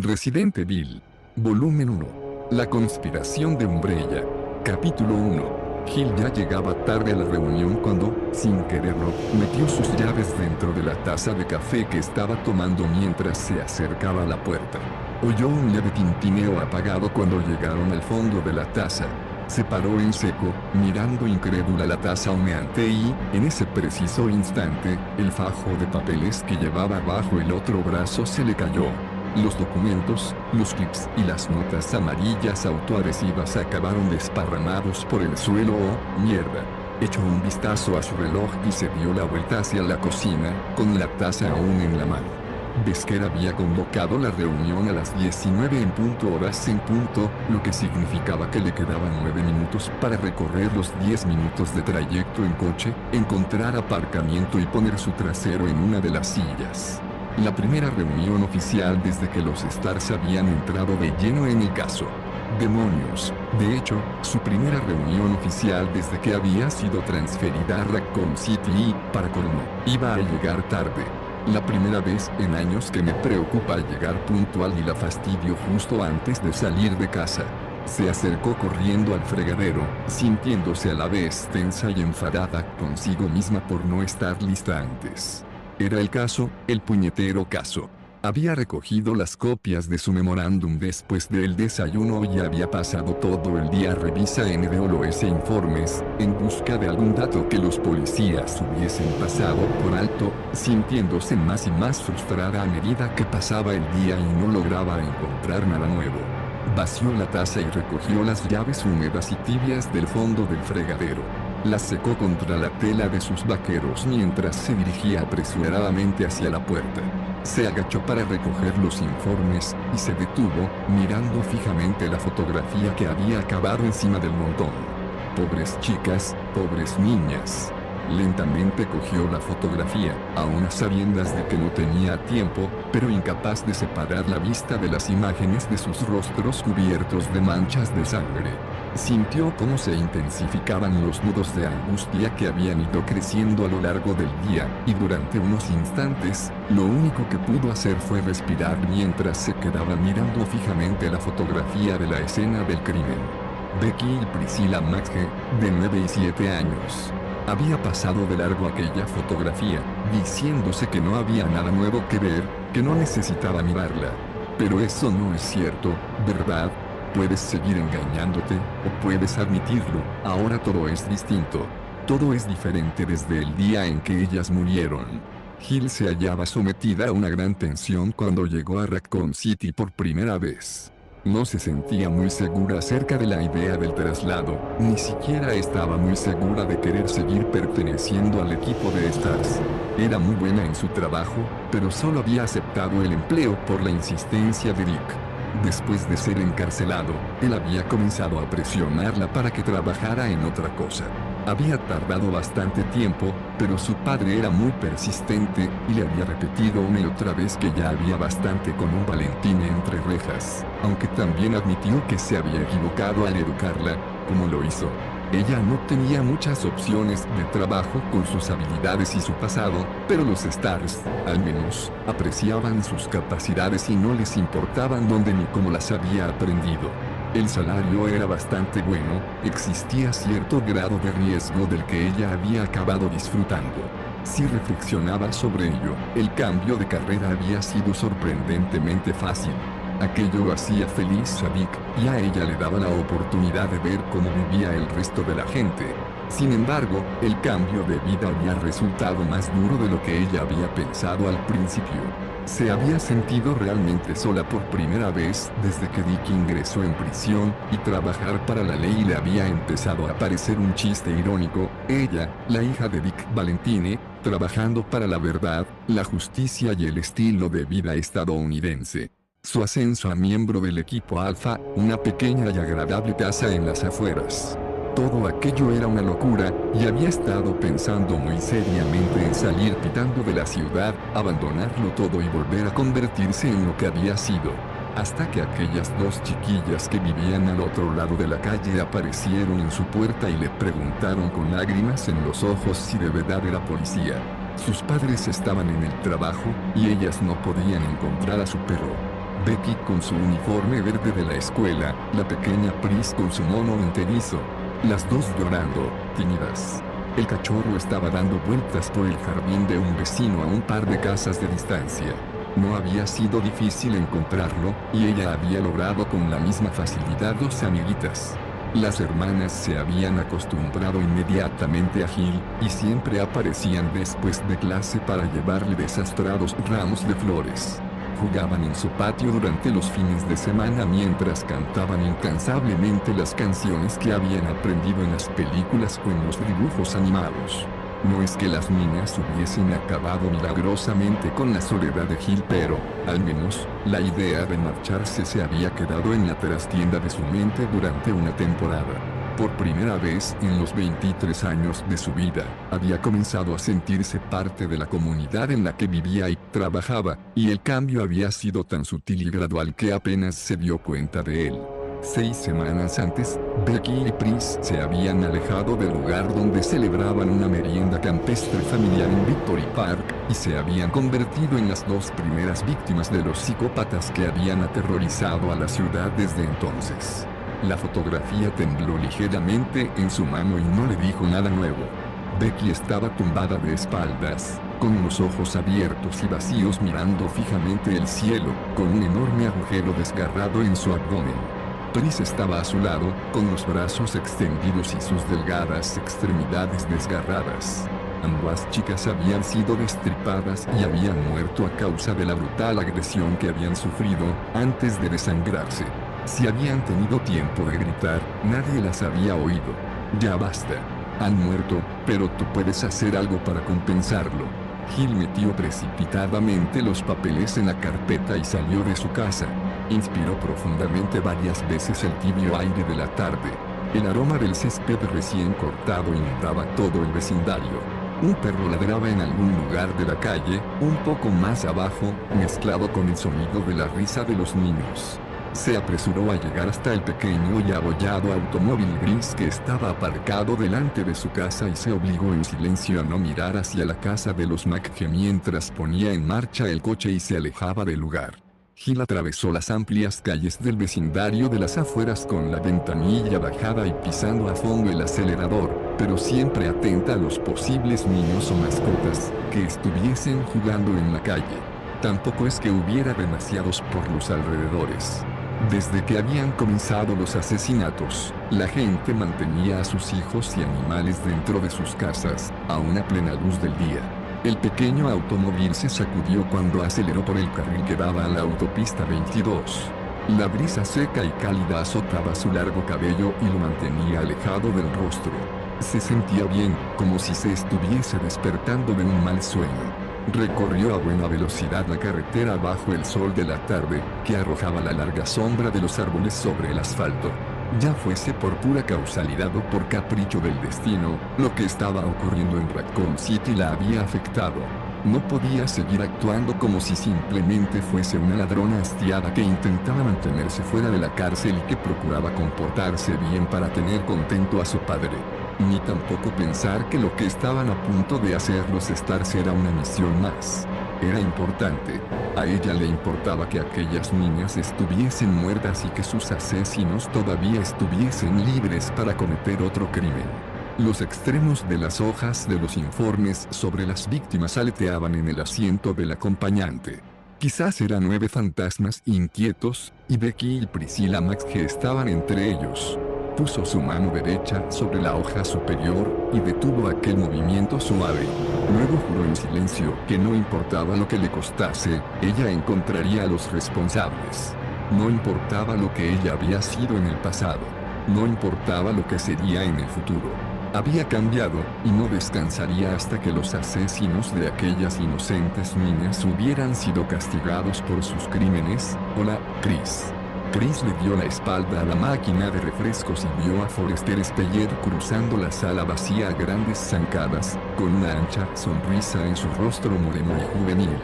Resident Evil. Volumen 1. La conspiración de Umbrella. Capítulo 1. Jill ya llegaba tarde a la reunión cuando, sin quererlo, metió sus llaves dentro de la taza de café que estaba tomando mientras se acercaba a la puerta. Oyó un leve tintineo apagado cuando llegaron al fondo de la taza. Se paró en seco, mirando incrédula la taza humeante y, en ese preciso instante, el fajo de papeles que llevaba bajo el otro brazo se le cayó. Los documentos, los clips y las notas amarillas autoadhesivas acabaron desparramados por el suelo. ¡Oh, mierda! Echó un vistazo a su reloj y se dio la vuelta hacia la cocina, con la taza aún en la mano. Besker había convocado la reunión a las 19 en punto horas en punto, lo que significaba que le quedaban 9 minutos para recorrer los 10 minutos de trayecto en coche, encontrar aparcamiento y poner su trasero en una de las sillas. La primera reunión oficial desde que los Stars habían entrado de lleno en el caso. ¡Demonios! De hecho, su primera reunión oficial desde que había sido transferida a Raccoon City y, para colmo, iba a llegar tarde. La primera vez en años que me preocupa llegar puntual y la fastidio justo antes de salir de casa. Se acercó corriendo al fregadero, sintiéndose a la vez tensa y enfadada consigo misma por no estar lista antes. Era el caso, el puñetero caso. Había recogido las copias de su memorándum después del desayuno y había pasado todo el día revisa NDOLOS informes, en busca de algún dato que los policías hubiesen pasado por alto, sintiéndose más y más frustrada a medida que pasaba el día y no lograba encontrar nada nuevo. Vació la taza y recogió las llaves húmedas y tibias del fondo del fregadero. Las secó contra la tela de sus vaqueros mientras se dirigía apresuradamente hacia la puerta. Se agachó para recoger los informes, y se detuvo, mirando fijamente la fotografía que había acabado encima del montón. Pobres chicas, pobres niñas. Lentamente cogió la fotografía, aún a sabiendas de que no tenía tiempo, pero incapaz de separar la vista de las imágenes de sus rostros cubiertos de manchas de sangre. Sintió cómo se intensificaban los nudos de angustia que habían ido creciendo a lo largo del día, y durante unos instantes, lo único que pudo hacer fue respirar mientras se quedaba mirando fijamente la fotografía de la escena del crimen. Becky y Priscilla Maxge, de 9 y 7 años. Había pasado de largo aquella fotografía, diciéndose que no había nada nuevo que ver, que no necesitaba mirarla. Pero eso no es cierto, ¿verdad? Puedes seguir engañándote, o puedes admitirlo, ahora todo es distinto. Todo es diferente desde el día en que ellas murieron. Jill se hallaba sometida a una gran tensión cuando llegó a Raccoon City por primera vez. No se sentía muy segura acerca de la idea del traslado, ni siquiera estaba muy segura de querer seguir perteneciendo al equipo de Stars. Era muy buena en su trabajo, pero solo había aceptado el empleo por la insistencia de Dick. Después de ser encarcelado, él había comenzado a presionarla para que trabajara en otra cosa. Había tardado bastante tiempo, pero su padre era muy persistente, y le había repetido una y otra vez que ya había bastante con un Valentine entre rejas, aunque también admitió que se había equivocado al educarla, como lo hizo. Ella no tenía muchas opciones de trabajo con sus habilidades y su pasado, pero los Stars, al menos, apreciaban sus capacidades y no les importaban dónde ni cómo las había aprendido. El salario era bastante bueno, existía cierto grado de riesgo del que ella había acabado disfrutando. Si reflexionaba sobre ello, el cambio de carrera había sido sorprendentemente fácil. Aquello hacía feliz a Dick, y a ella le daba la oportunidad de ver cómo vivía el resto de la gente. Sin embargo, el cambio de vida había resultado más duro de lo que ella había pensado al principio. Se había sentido realmente sola por primera vez desde que Dick ingresó en prisión, y trabajar para la ley le había empezado a parecer un chiste irónico. Ella, la hija de Dick Valentine, trabajando para la verdad, la justicia y el estilo de vida estadounidense. Su ascenso a miembro del equipo Alpha, una pequeña y agradable casa en las afueras. Todo aquello era una locura, y había estado pensando muy seriamente en salir pitando de la ciudad, abandonarlo todo y volver a convertirse en lo que había sido. Hasta que aquellas dos chiquillas que vivían al otro lado de la calle aparecieron en su puerta y le preguntaron con lágrimas en los ojos si de verdad era policía. Sus padres estaban en el trabajo, y ellas no podían encontrar a su perro. Becky con su uniforme verde de la escuela, la pequeña Pris con su mono enterizo. Las dos llorando, tímidas. El cachorro estaba dando vueltas por el jardín de un vecino a un par de casas de distancia. No había sido difícil encontrarlo, y ella había logrado con la misma facilidad 2 amiguitas. Las hermanas se habían acostumbrado inmediatamente a Gil, y siempre aparecían después de clase para llevarle desastrados ramos de flores. Jugaban en su patio durante los fines de semana mientras cantaban incansablemente las canciones que habían aprendido en las películas o en los dibujos animados. No es que las niñas hubiesen acabado milagrosamente con la soledad de Gil, pero, al menos, la idea de marcharse se había quedado en la trastienda de su mente durante una temporada. Por primera vez en los 23 años de su vida, había comenzado a sentirse parte de la comunidad en la que vivía y trabajaba, y el cambio había sido tan sutil y gradual que apenas se dio cuenta de él. 6 semanas antes, Becky y Pris se habían alejado del lugar donde celebraban una merienda campestre familiar en Victory Park, y se habían convertido en las 2 primeras víctimas de los psicópatas que habían aterrorizado a la ciudad desde entonces. La fotografía tembló ligeramente en su mano y no le dijo nada nuevo. Becky estaba tumbada de espaldas, con los ojos abiertos y vacíos mirando fijamente el cielo, con un enorme agujero desgarrado en su abdomen. Pris estaba a su lado, con los brazos extendidos y sus delgadas extremidades desgarradas. Ambas chicas habían sido destripadas y habían muerto a causa de la brutal agresión que habían sufrido, antes de desangrarse. Si habían tenido tiempo de gritar, nadie las había oído. Ya basta. Han muerto, pero tú puedes hacer algo para compensarlo. Gil metió precipitadamente los papeles en la carpeta y salió de su casa. Inspiró profundamente varias veces el tibio aire de la tarde. El aroma del césped recién cortado inundaba todo el vecindario. Un perro ladraba en algún lugar de la calle, un poco más abajo, mezclado con el sonido de la risa de los niños. Se apresuró a llegar hasta el pequeño y abollado automóvil gris que estaba aparcado delante de su casa y se obligó en silencio a no mirar hacia la casa de los McG mientras ponía en marcha el coche y se alejaba del lugar. Gil atravesó las amplias calles del vecindario de las afueras con la ventanilla bajada y pisando a fondo el acelerador, pero siempre atenta a los posibles niños o mascotas que estuviesen jugando en la calle. Tampoco es que hubiera demasiados por los alrededores. Desde que habían comenzado los asesinatos, la gente mantenía a sus hijos y animales dentro de sus casas, a una plena luz del día. El pequeño automóvil se sacudió cuando aceleró por el carril que daba a la autopista 22. La brisa seca y cálida azotaba su largo cabello y lo mantenía alejado del rostro. Se sentía bien, como si se estuviese despertando de un mal sueño. Recorrió a buena velocidad la carretera bajo el sol de la tarde, que arrojaba la larga sombra de los árboles sobre el asfalto. Ya fuese por pura causalidad o por capricho del destino, lo que estaba ocurriendo en Raccoon City la había afectado. No podía seguir actuando como si simplemente fuese una ladrona hastiada que intentaba mantenerse fuera de la cárcel y que procuraba comportarse bien para tener contento a su padre. Ni tampoco pensar que lo que estaban a punto de hacerlos estarse era una misión más. Era importante. A ella le importaba que aquellas niñas estuviesen muertas y que sus asesinos todavía estuviesen libres para cometer otro crimen. Los extremos de las hojas de los informes sobre las víctimas aleteaban en el asiento del acompañante. Quizás eran 9 fantasmas inquietos, y Becky y Priscilla McG estaban entre ellos. Puso su mano derecha sobre la hoja superior, y detuvo aquel movimiento suave. Luego juró en silencio que no importaba lo que le costase, ella encontraría a los responsables. No importaba lo que ella había sido en el pasado. No importaba lo que sería en el futuro. Había cambiado, y no descansaría hasta que los asesinos de aquellas inocentes niñas hubieran sido castigados por sus crímenes. Hola, Chris. Chris le dio la espalda a la máquina de refrescos y vio a Forrester Speyer cruzando la sala vacía a grandes zancadas, con una ancha sonrisa en su rostro moreno y juvenil.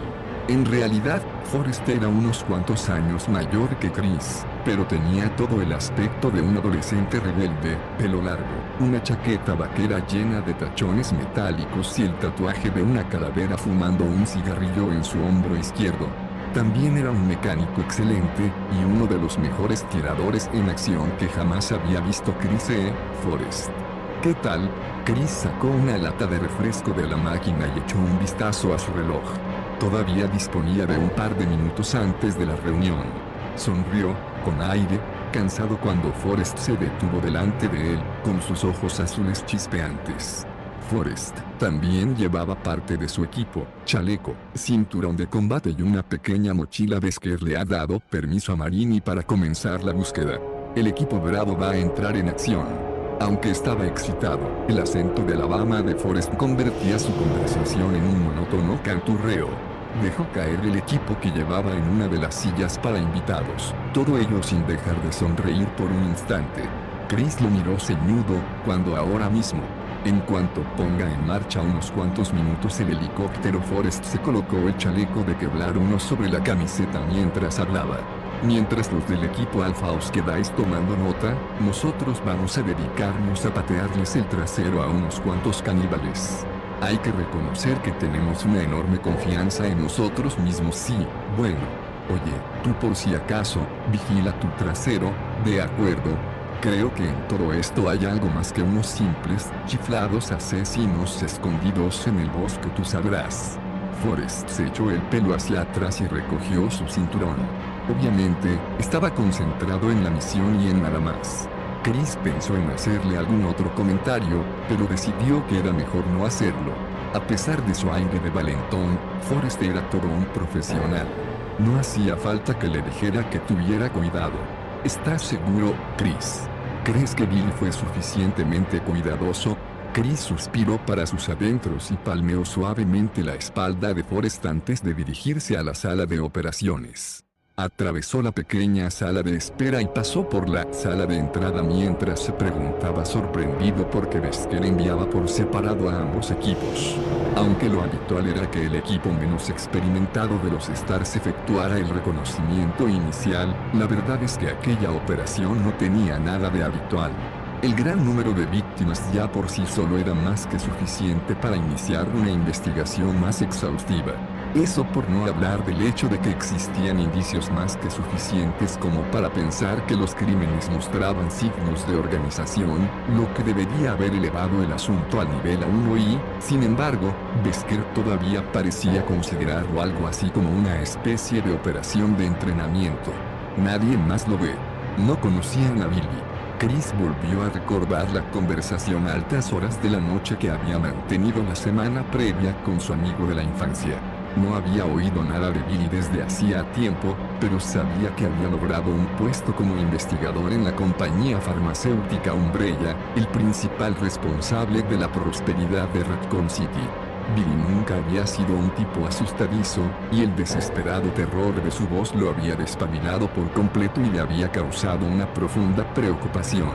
En realidad, Forrester era unos cuantos años mayor que Chris, pero tenía todo el aspecto de un adolescente rebelde, pelo largo, una chaqueta vaquera llena de tachones metálicos y el tatuaje de una calavera fumando un cigarrillo en su hombro izquierdo. También era un mecánico excelente, y uno de los mejores tiradores en acción que jamás había visto Chris E. Forrest. ¿Qué tal? Chris sacó una lata de refresco de la máquina y echó un vistazo a su reloj. Todavía disponía de un par de minutos antes de la reunión. Sonrió, con aire cansado cuando Forrest se detuvo delante de él, con sus ojos azules chispeantes. Forrest también llevaba parte de su equipo, chaleco, cinturón de combate y una pequeña mochila. Wesker le ha dado permiso a Marini para comenzar la búsqueda. El equipo Bravo va a entrar en acción. Aunque estaba excitado, el acento de Alabama de Forrest convertía su conversación en un monótono canturreo. Dejó caer el equipo que llevaba en una de las sillas para invitados, todo ello sin dejar de sonreír por un instante. Chris lo miró ceñudo, cuando ahora mismo. En cuanto ponga en marcha unos cuantos minutos el helicóptero, Forrest se colocó el chaleco de Kevlar 1 sobre la camiseta mientras hablaba. Mientras los del equipo Alpha os quedáis tomando nota, nosotros vamos a dedicarnos a patearles el trasero a unos cuantos caníbales. Hay que reconocer que tenemos una enorme confianza en nosotros mismos. Sí, bueno. Oye, tú por si acaso, vigila tu trasero, ¿de acuerdo? Creo que en todo esto hay algo más que unos simples, chiflados asesinos escondidos en el bosque, tú sabrás. Forrest se echó el pelo hacia atrás y recogió su cinturón. Obviamente, estaba concentrado en la misión y en nada más. Chris pensó en hacerle algún otro comentario, pero decidió que era mejor no hacerlo. A pesar de su aire de valentón, Forrest era todo un profesional. No hacía falta que le dijera que tuviera cuidado. ¿Estás seguro, Chris? ¿Crees que Billy fue suficientemente cuidadoso? Chris suspiró para sus adentros y palmeó suavemente la espalda de Forrest antes de dirigirse a la sala de operaciones. Atravesó la pequeña sala de espera y pasó por la sala de entrada mientras se preguntaba sorprendido por qué Wesker enviaba por separado a ambos equipos. Aunque lo habitual era que el equipo menos experimentado de los Stars efectuara el reconocimiento inicial, la verdad es que aquella operación no tenía nada de habitual. El gran número de víctimas ya por sí solo era más que suficiente para iniciar una investigación más exhaustiva. Eso por no hablar del hecho de que existían indicios más que suficientes como para pensar que los crímenes mostraban signos de organización, lo que debería haber elevado el asunto al nivel A1 y, sin embargo, Wesker todavía parecía considerarlo algo así como una especie de operación de entrenamiento. Nadie más lo ve. No conocían a Billy. Chris volvió a recordar la conversación a altas horas de la noche que había mantenido la semana previa con su amigo de la infancia. No había oído nada de Billy desde hacía tiempo, pero sabía que había logrado un puesto como investigador en la compañía farmacéutica Umbrella, el principal responsable de la prosperidad de Raccoon City. Billy nunca había sido un tipo asustadizo, y el desesperado terror de su voz lo había despabilado por completo y le había causado una profunda preocupación.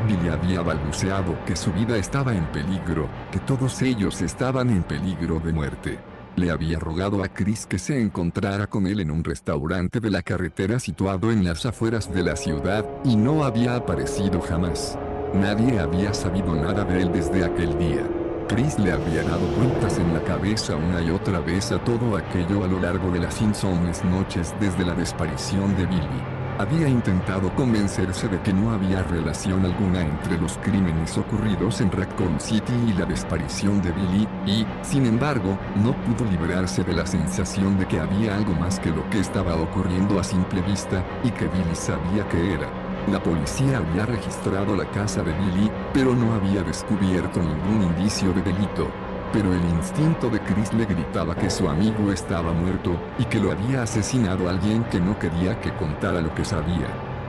Billy había balbuceado que su vida estaba en peligro, que todos ellos estaban en peligro de muerte. Le había rogado a Chris que se encontrara con él en un restaurante de la carretera situado en las afueras de la ciudad, y no había aparecido jamás. Nadie había sabido nada de él desde aquel día. Chris le había dado vueltas en la cabeza una y otra vez a todo aquello a lo largo de las insomnes noches desde la desaparición de Billy. Había intentado convencerse de que no había relación alguna entre los crímenes ocurridos en Raccoon City y la desaparición de Billy, y, sin embargo, no pudo librarse de la sensación de que había algo más que lo que estaba ocurriendo a simple vista, y que Billy sabía que era. La policía había registrado la casa de Billy, pero no había descubierto ningún indicio de delito. Pero el instinto de Chris le gritaba que su amigo estaba muerto, y que lo había asesinado alguien que no quería que contara lo que sabía.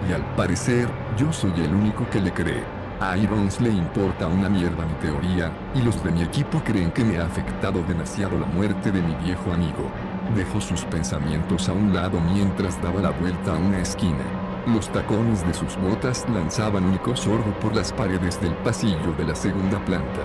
Y al parecer, yo soy el único que le cree. A Irons le importa una mierda mi teoría, y los de mi equipo creen que me ha afectado demasiado la muerte de mi viejo amigo. Dejó sus pensamientos a un lado mientras daba la vuelta a una esquina. Los tacones de sus botas lanzaban un eco sordo por las paredes del pasillo de la segunda planta.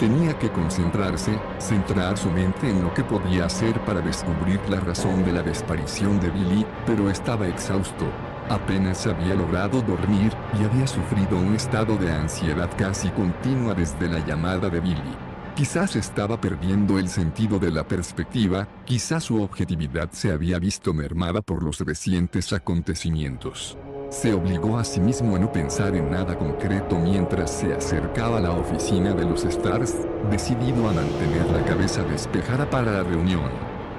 Tenía que concentrarse, centrar su mente en lo que podía hacer para descubrir la razón de la desaparición de Billy, pero estaba exhausto. Apenas había logrado dormir, y había sufrido un estado de ansiedad casi continua desde la llamada de Billy. Quizás estaba perdiendo el sentido de la perspectiva, quizás su objetividad se había visto mermada por los recientes acontecimientos. Se obligó a sí mismo a no pensar en nada concreto mientras se acercaba a la oficina de los Stars, decidido a mantener la cabeza despejada para la reunión.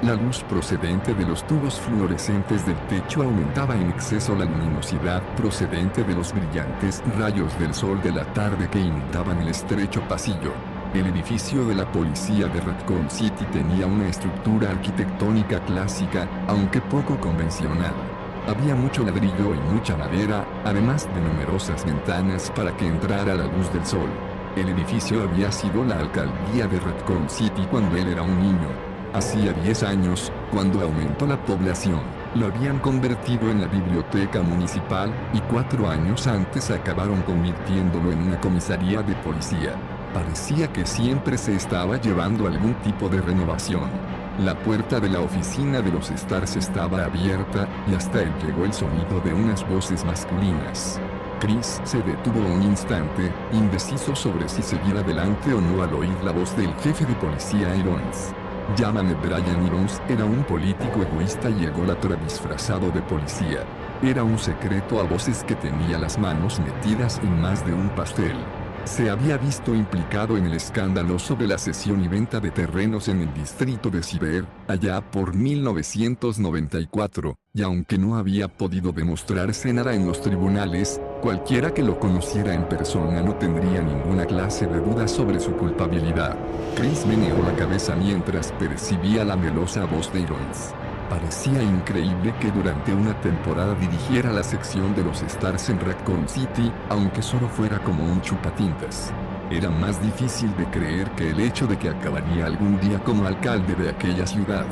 La luz procedente de los tubos fluorescentes del techo aumentaba en exceso la luminosidad procedente de los brillantes rayos del sol de la tarde que inundaban el estrecho pasillo. El edificio de la policía de Raccoon City tenía una estructura arquitectónica clásica, aunque poco convencional. Había mucho ladrillo y mucha madera, además de numerosas ventanas para que entrara la luz del sol. El edificio había sido la alcaldía de Raccoon City cuando él era un niño. Hacía 10 años, cuando aumentó la población, lo habían convertido en la biblioteca municipal, y 4 años antes acabaron convirtiéndolo en una comisaría de policía. Parecía que siempre se estaba llevando algún tipo de renovación. La puerta de la oficina de los Stars estaba abierta, y hasta él llegó el sonido de unas voces masculinas. Chris se detuvo un instante, indeciso sobre si seguir adelante o no al oír la voz del jefe de policía Irons. Llámame Brian Irons era un político egoísta y ególatra disfrazado de policía. Era un secreto a voces que tenía las manos metidas en más de un pastel. Se había visto implicado en el escándalo sobre la cesión y venta de terrenos en el distrito de Ciber, allá por 1994, y aunque no había podido demostrarse nada en los tribunales, cualquiera que lo conociera en persona no tendría ninguna clase de duda sobre su culpabilidad. Chris meneó la cabeza mientras percibía la melosa voz de Irons. Parecía increíble que durante una temporada dirigiera la sección de los Stars en Raccoon City, aunque solo fuera como un chupatintas. Era más difícil de creer que el hecho de que acabaría algún día como alcalde de aquella ciudad.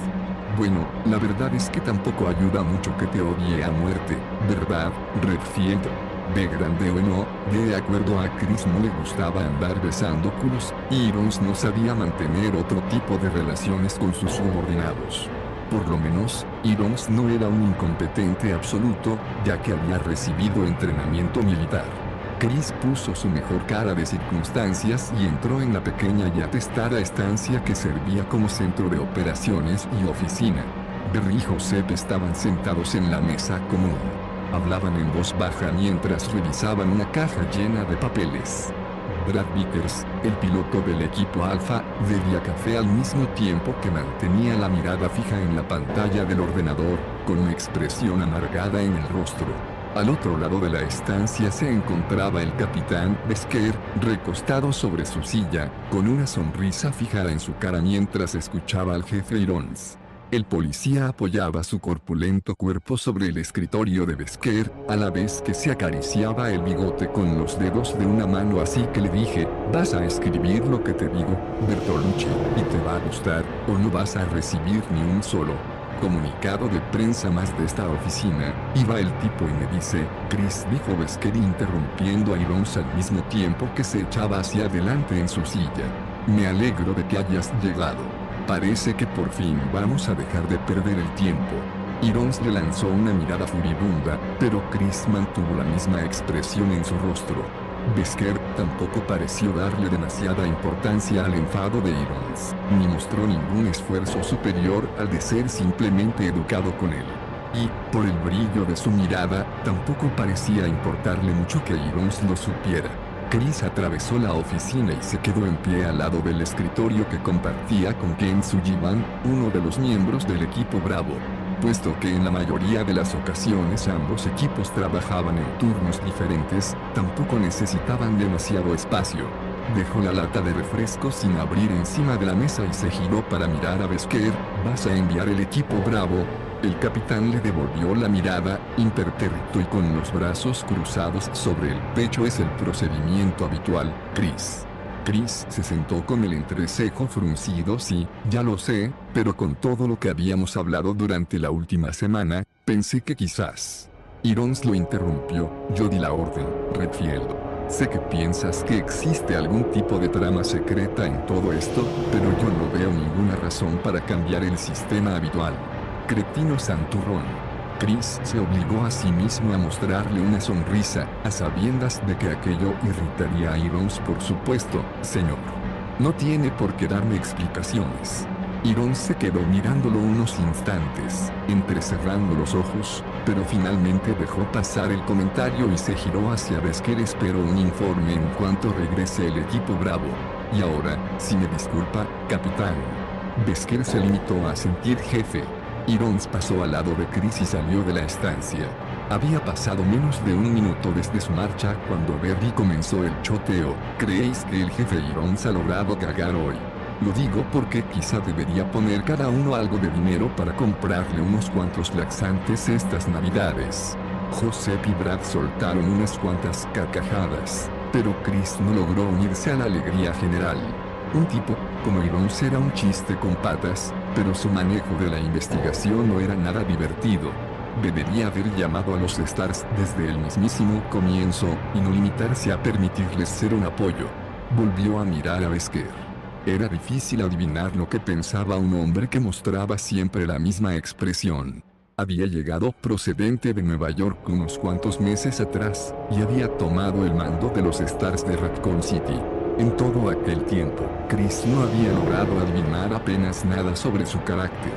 Bueno, la verdad es que tampoco ayuda mucho que te odie a muerte, ¿verdad, Redfield? De grande o no, de acuerdo a Chris no le gustaba andar besando culos, y Irons no sabía mantener otro tipo de relaciones con sus subordinados. Por lo menos, Irons no era un incompetente absoluto, ya que había recibido entrenamiento militar. Chris puso su mejor cara de circunstancias y entró en la pequeña y atestada estancia que servía como centro de operaciones y oficina. Berry y Joseph estaban sentados en la mesa común. Hablaban en voz baja mientras revisaban una caja llena de papeles. Brad Vickers, el piloto del equipo Alpha, bebía café al mismo tiempo que mantenía la mirada fija en la pantalla del ordenador, con una expresión amargada en el rostro. Al otro lado de la estancia se encontraba el capitán Besker, recostado sobre su silla, con una sonrisa fijada en su cara mientras escuchaba al jefe Irons. El policía apoyaba su corpulento cuerpo sobre el escritorio de Besker, a la vez que se acariciaba el bigote con los dedos de una mano, así que le dije, vas a escribir lo que te digo, Bertolucci, y te va a gustar, o no vas a recibir ni un solo comunicado de prensa más de esta oficina. Y va el tipo y me dice, Chris, dijo Besker interrumpiendo a Irons al mismo tiempo que se echaba hacia adelante en su silla. Me alegro de que hayas llegado. Parece que por fin vamos a dejar de perder el tiempo. Irons le lanzó una mirada furibunda, pero Chris mantuvo la misma expresión en su rostro. Besker tampoco pareció darle demasiada importancia al enfado de Irons, ni mostró ningún esfuerzo superior al de ser simplemente educado con él. Y, por el brillo de su mirada, tampoco parecía importarle mucho que Irons lo supiera. Chris atravesó la oficina y se quedó en pie al lado del escritorio que compartía con Ken Sullivan, uno de los miembros del equipo Bravo. Puesto que en la mayoría de las ocasiones ambos equipos trabajaban en turnos diferentes, tampoco necesitaban demasiado espacio. Dejó la lata de refresco sin abrir encima de la mesa y se giró para mirar a Besker. ¿Vas a enviar el equipo Bravo? El capitán le devolvió la mirada, impertérrito y con los brazos cruzados sobre el pecho. Es el procedimiento habitual, Chris. Chris se sentó con el entrecejo fruncido. Sí, ya lo sé, pero con todo lo que habíamos hablado durante la última semana, pensé que quizás... Irons lo interrumpió. Yo di la orden, Redfield. Sé que piensas que existe algún tipo de trama secreta en todo esto, pero yo no veo ninguna razón para cambiar el sistema habitual. Cretino santurrón. Chris se obligó a sí mismo a mostrarle una sonrisa, a sabiendas de que aquello irritaría a Irons. Por supuesto, señor. No tiene por qué darme explicaciones. Irón se quedó mirándolo unos instantes, entrecerrando los ojos, pero finalmente dejó pasar el comentario y se giró hacia Beskar. Espero un informe en cuanto regrese el equipo Bravo. Y ahora, si me disculpa, capitán. Beskar se limitó a asentir. Jefe. Irón pasó al lado de Chris y salió de la estancia. Había pasado menos de un minuto desde su marcha cuando Berry comenzó el choteo. ¿Creéis que el jefe Irón ha logrado cagar hoy? Lo digo porque quizá debería poner cada uno algo de dinero para comprarle unos cuantos laxantes estas navidades. Joseph y Brad soltaron unas cuantas carcajadas, pero Chris no logró unirse a la alegría general. Un tipo, como Irón, era un chiste con patas, pero su manejo de la investigación no era nada divertido. Debería haber llamado a los Stars desde el mismísimo comienzo, y no limitarse a permitirles ser un apoyo. Volvió a mirar a Beskar. Era difícil adivinar lo que pensaba un hombre que mostraba siempre la misma expresión. Había llegado procedente de Nueva York unos cuantos meses atrás, y había tomado el mando de los Stars de Raccoon City. En todo aquel tiempo, Chris no había logrado adivinar apenas nada sobre su carácter.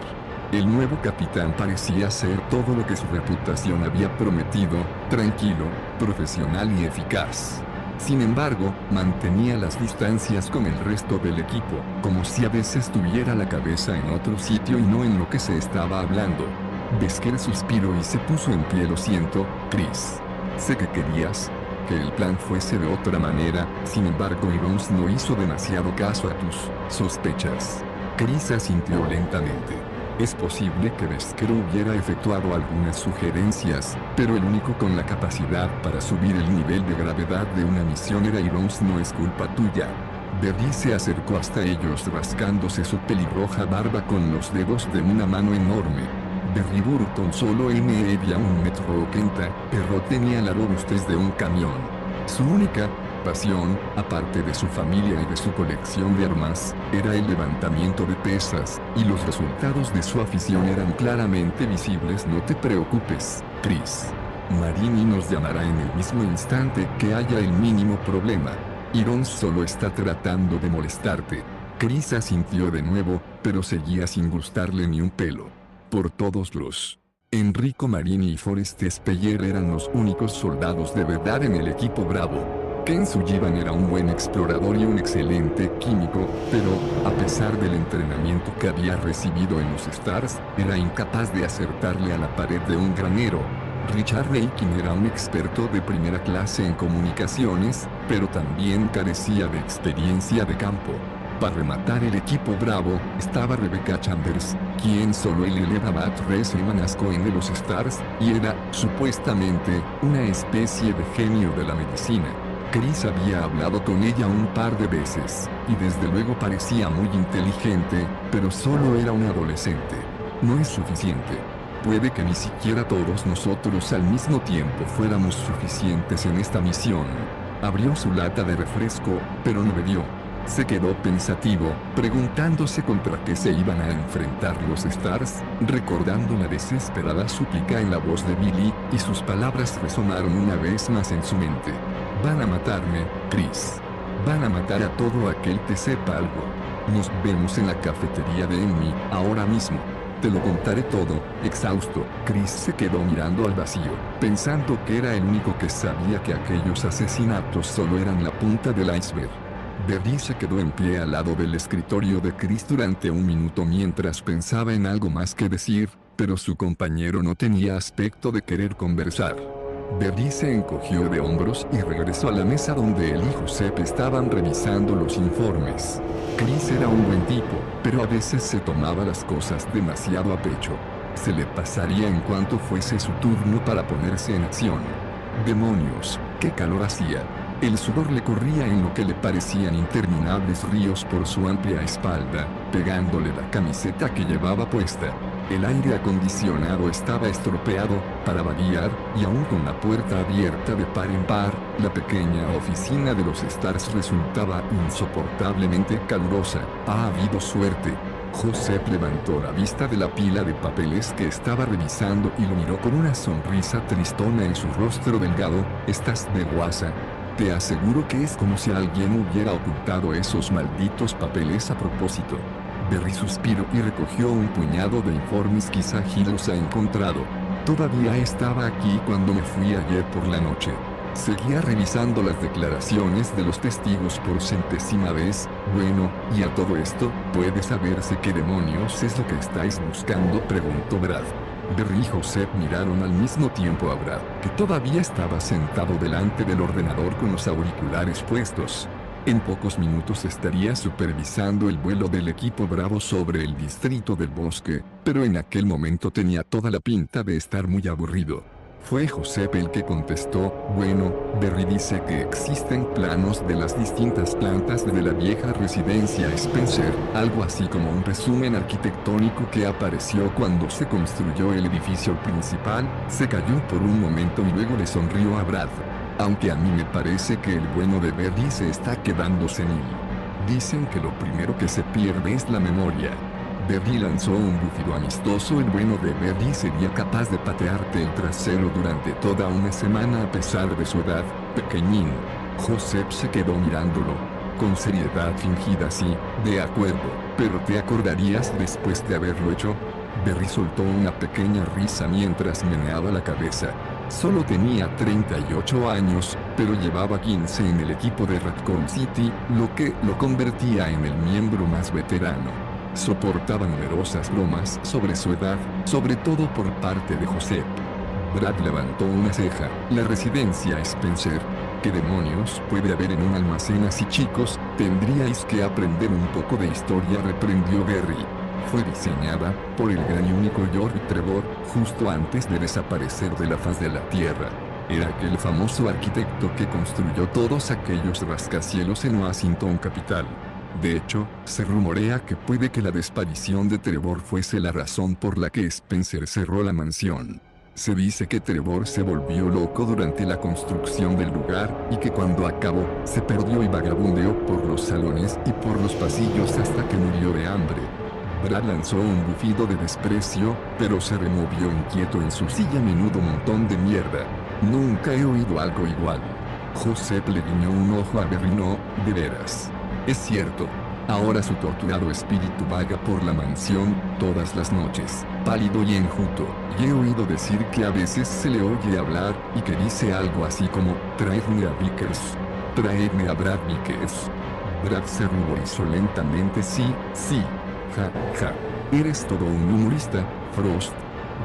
El nuevo capitán parecía ser todo lo que su reputación había prometido: tranquilo, profesional y eficaz. Sin embargo, mantenía las distancias con el resto del equipo, como si a veces tuviera la cabeza en otro sitio y no en lo que se estaba hablando. Beskar suspiró y se puso en pie. Lo siento, Chris. Sé que querías que el plan fuese de otra manera, sin embargo Irons no hizo demasiado caso a tus sospechas. Chris asintió lentamente. Es posible que Beskar hubiera efectuado algunas sugerencias, pero el único con la capacidad para subir el nivel de gravedad de una misión era Irons. No es culpa tuya. Berry se acercó hasta ellos rascándose su pelirroja barba con los dedos de una mano enorme. Berry Burton solo medía 1,80 m, pero tenía la robustez de un camión. Su única pasión, aparte de su familia y de su colección de armas, era el levantamiento de pesas, y los resultados de su afición eran claramente visibles. No te preocupes, Chris. Marini nos llamará en el mismo instante que haya el mínimo problema. Irons solo está tratando de molestarte. Chris asintió de nuevo, pero seguía sin gustarle ni un pelo. Por todos los Enrico Marini y Forrest Speyer eran los únicos soldados de verdad en el equipo Bravo. Ken Sullivan era un buen explorador y un excelente químico, pero, a pesar del entrenamiento que había recibido en los Stars, era incapaz de acertarle a la pared de un granero. Richard Rankin era un experto de primera clase en comunicaciones, pero también carecía de experiencia de campo. Para rematar el equipo Bravo, estaba Rebecca Chambers, quien solo le daba 3 semanas de los Stars, y era, supuestamente, una especie de genio de la medicina. Chris había hablado con ella un par de veces, y desde luego parecía muy inteligente, pero solo era un adolescente. No es suficiente. Puede que ni siquiera todos nosotros al mismo tiempo fuéramos suficientes en esta misión. Abrió su lata de refresco, pero no bebió. Se quedó pensativo, preguntándose contra qué se iban a enfrentar los Stars, recordando la desesperada súplica en la voz de Billy, y sus palabras resonaron una vez más en su mente. Van a matarme, Chris. Van a matar a todo aquel que sepa algo. Nos vemos en la cafetería de Emmy, ahora mismo. Te lo contaré todo. Exhausto, Chris se quedó mirando al vacío, pensando que era el único que sabía que aquellos asesinatos solo eran la punta del iceberg. Berry se quedó en pie al lado del escritorio de Chris durante un minuto mientras pensaba en algo más que decir, pero su compañero no tenía aspecto de querer conversar. Berry se encogió de hombros y regresó a la mesa donde él y Joseph estaban revisando los informes. Chris era un buen tipo, pero a veces se tomaba las cosas demasiado a pecho. Se le pasaría en cuanto fuese su turno para ponerse en acción. ¡Demonios! ¡Qué calor hacía! El sudor le corría en lo que le parecían interminables ríos por su amplia espalda, pegándole la camiseta que llevaba puesta. El aire acondicionado estaba estropeado, para variar, y aún con la puerta abierta de par en par, la pequeña oficina de los Stars resultaba insoportablemente calurosa. Ha habido suerte. Joseph levantó la vista de la pila de papeles que estaba revisando y lo miró con una sonrisa tristona en su rostro delgado. ¿Estás de guasa? Te aseguro que es como si alguien hubiera ocultado esos malditos papeles a propósito. Berry suspiró y recogió un puñado de informes. Quizá Gil los ha encontrado. Todavía estaba aquí cuando me fui ayer por la noche. Seguía revisando las declaraciones de los testigos por centésima vez. Bueno, y a todo esto, ¿puede saberse qué demonios es lo que estáis buscando?, preguntó Brad. Berry y Joseph miraron al mismo tiempo a Brad, que todavía estaba sentado delante del ordenador con los auriculares puestos. En pocos minutos estaría supervisando el vuelo del equipo Bravo sobre el distrito del bosque, pero en aquel momento tenía toda la pinta de estar muy aburrido. Fue Joseph el que contestó: bueno, Berry dice que existen planos de las distintas plantas de la vieja residencia Spencer, algo así como un resumen arquitectónico que apareció cuando se construyó el edificio principal. Se calló por un momento y luego le sonrió a Brad. Aunque a mí me parece que el bueno de Berry se está quedando senil. Dicen que lo primero que se pierde es la memoria. Berry lanzó un bufido amistoso. El bueno de Berry sería capaz de patearte el trasero durante toda una semana a pesar de su edad, pequeñín. Joseph se quedó mirándolo. Con seriedad fingida. Sí, de acuerdo, pero ¿te acordarías después de haberlo hecho? Berry soltó una pequeña risa mientras meneaba la cabeza. Solo tenía 38 años, pero llevaba 15 en el equipo de Raccoon City, lo que lo convertía en el miembro más veterano. Soportaba numerosas bromas sobre su edad, sobre todo por parte de Joseph. Brad levantó una ceja. La residencia Spencer. ¿Qué demonios puede haber en un almacén así, chicos? Tendríais que aprender un poco de historia, reprendió Berry. Fue diseñada por el gran y único George Trevor, justo antes de desaparecer de la faz de la Tierra. Era aquel famoso arquitecto que construyó todos aquellos rascacielos en Washington capital. De hecho, se rumorea que puede que la desaparición de Trevor fuese la razón por la que Spencer cerró la mansión. Se dice que Trevor se volvió loco durante la construcción del lugar, y que cuando acabó, se perdió y vagabundeó por los salones y por los pasillos hasta que murió de hambre. Brad lanzó un bufido de desprecio, pero se removió inquieto en su silla. Menudo montón de mierda. Nunca he oído algo igual. Joseph le guiñó un ojo a Berry. No, de veras. Es cierto. Ahora su torturado espíritu vaga por la mansión todas las noches, pálido y enjuto, y he oído decir que a veces se le oye hablar, y que dice algo así como: traedme a Vickers. Traedme a Brad Vickers. Brad se ruborizó lentamente. Sí, sí. Ja, ja. Eres todo un humorista, Frost.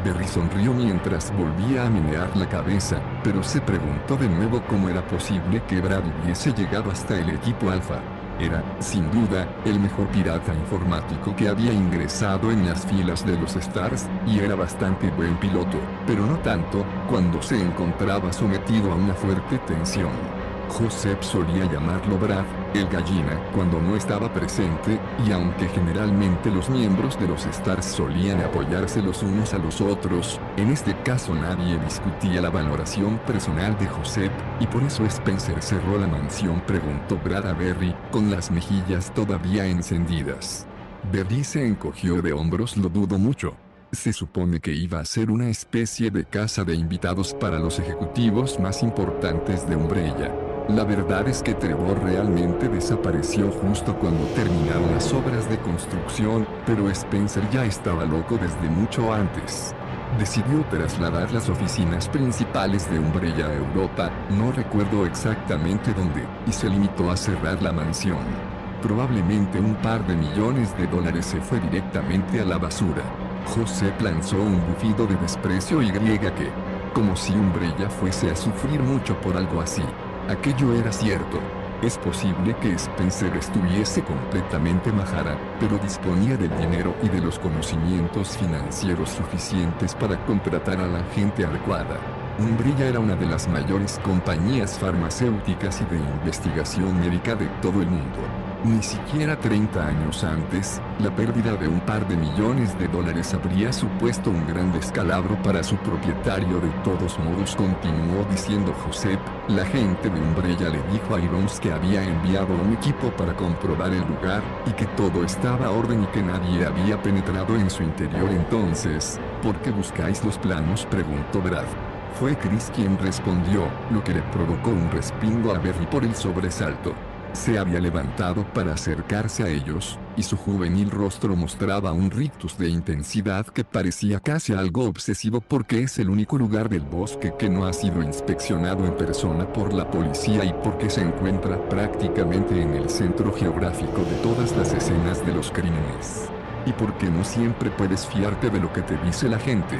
Berry sonrió mientras volvía a menear la cabeza, pero se preguntó de nuevo cómo era posible que Brad hubiese llegado hasta el equipo Alpha. Era, sin duda, el mejor pirata informático que había ingresado en las filas de los Stars, y era bastante buen piloto, pero no tanto, cuando se encontraba sometido a una fuerte tensión. Joseph solía llamarlo Brad, el gallina, cuando no estaba presente, y aunque generalmente los miembros de los Stars solían apoyarse los unos a los otros, en este caso nadie discutía la valoración personal de Joseph, y por eso Spencer cerró la mansión, preguntó Brad a Berry, con las mejillas todavía encendidas. Berry se encogió de hombros. Lo dudo mucho. Se supone que iba a ser una especie de casa de invitados para los ejecutivos más importantes de Umbrella. La verdad es que Trevor realmente desapareció justo cuando terminaron las obras de construcción, pero Spencer ya estaba loco desde mucho antes. Decidió trasladar las oficinas principales de Umbrella a Europa, no recuerdo exactamente dónde, y se limitó a cerrar la mansión. Probablemente un par de millones de dólares se fue directamente a la basura. Joseph lanzó un bufido de desprecio y griega que, como si Umbrella fuese a sufrir mucho por algo así. Aquello era cierto. Es posible que Spencer estuviese completamente majara, pero disponía del dinero y de los conocimientos financieros suficientes para contratar a la gente adecuada. Umbrella era una de las mayores compañías farmacéuticas y de investigación médica de todo el mundo. Ni siquiera 30 años antes, la pérdida de un par de millones de dólares habría supuesto un gran descalabro para su propietario. De todos modos, continuó diciendo Joseph, la gente de Umbrella le dijo a Irons que había enviado un equipo para comprobar el lugar, y que todo estaba a orden y que nadie había penetrado en su interior. Entonces, ¿por qué buscáis los planos?, preguntó Brad. Fue Chris quien respondió, lo que le provocó un respingo a Berry por el sobresalto. Se había levantado para acercarse a ellos, y su juvenil rostro mostraba un rictus de intensidad que parecía casi algo obsesivo porque es el único lugar del bosque que no ha sido inspeccionado en persona por la policía y porque se encuentra prácticamente en el centro geográfico de todas las escenas de los crímenes. Y porque no siempre puedes fiarte de lo que te dice la gente.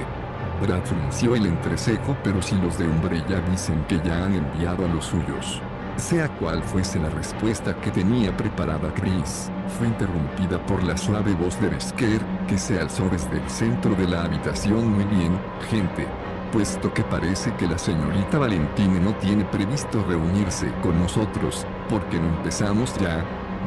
Brad frunció el entrecejo, pero si los de Umbrella dicen que ya han enviado a los suyos. Sea cual fuese la respuesta que tenía preparada Chris, fue interrumpida por la suave voz de Wesker, que se alzó desde el centro de la habitación. Muy bien, gente. Puesto que parece que la señorita Valentine no tiene previsto reunirse con nosotros, ¿por qué no empezamos ya?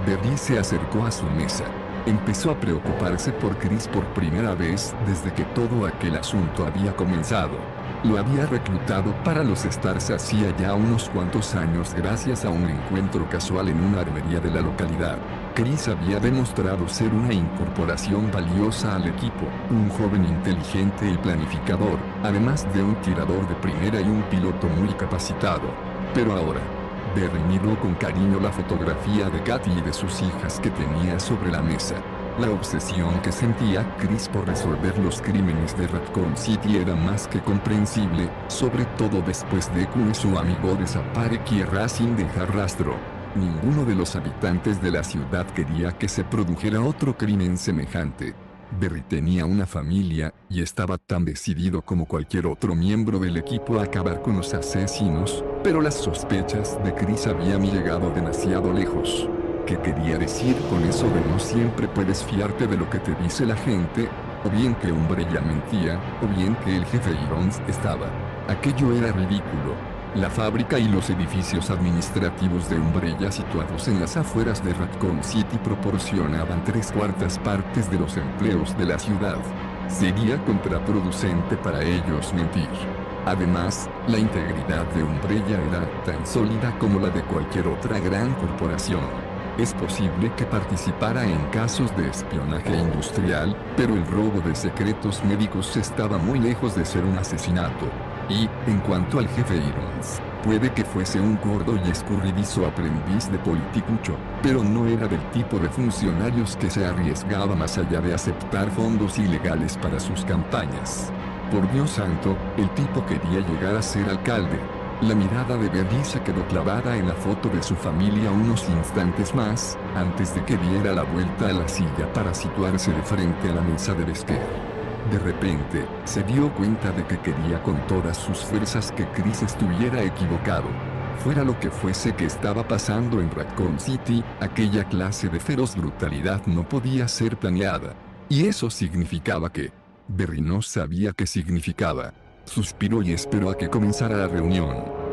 Berry se acercó a su mesa. Empezó a preocuparse por Chris por primera vez desde que todo aquel asunto había comenzado. Lo había reclutado para los Stars hacía ya unos cuantos años gracias a un encuentro casual en una armería de la localidad. Chris había demostrado ser una incorporación valiosa al equipo, un joven inteligente y planificador, además de un tirador de primera y un piloto muy capacitado. Pero ahora, Berry miró con cariño la fotografía de Katy y de sus hijas que tenía sobre la mesa. La obsesión que sentía Chris por resolver los crímenes de Raccoon City era más que comprensible, sobre todo después de que su amigo desapareciera sin dejar rastro. Ninguno de los habitantes de la ciudad quería que se produjera otro crimen semejante. Berry tenía una familia, y estaba tan decidido como cualquier otro miembro del equipo a acabar con los asesinos, pero las sospechas de Chris habían llegado demasiado lejos. ¿Qué quería decir con eso de no siempre puedes fiarte de lo que te dice la gente? O bien que Umbrella mentía, o bien que el jefe Irons estaba. Aquello era ridículo. La fábrica y los edificios administrativos de Umbrella situados en las afueras de Raccoon City proporcionaban 3/4 partes de los empleos de la ciudad. Sería contraproducente para ellos mentir. Además, la integridad de Umbrella era tan sólida como la de cualquier otra gran corporación. Es posible que participara en casos de espionaje industrial, pero el robo de secretos médicos estaba muy lejos de ser un asesinato. Y, en cuanto al jefe Irons, puede que fuese un gordo y escurridizo aprendiz de politicucho, pero no era del tipo de funcionarios que se arriesgaba más allá de aceptar fondos ilegales para sus campañas. Por Dios santo, el tipo quería llegar a ser alcalde. La mirada de Berry se quedó clavada en la foto de su familia unos instantes más, antes de que diera la vuelta a la silla para situarse de frente a la mesa de Wesker. De repente, se dio cuenta de que quería con todas sus fuerzas que Chris estuviera equivocado. Fuera lo que fuese que estaba pasando en Raccoon City, aquella clase de feroz brutalidad no podía ser planeada. Y eso significaba que... Berry no sabía qué significaba. Suspiró y esperó a que comenzara la reunión.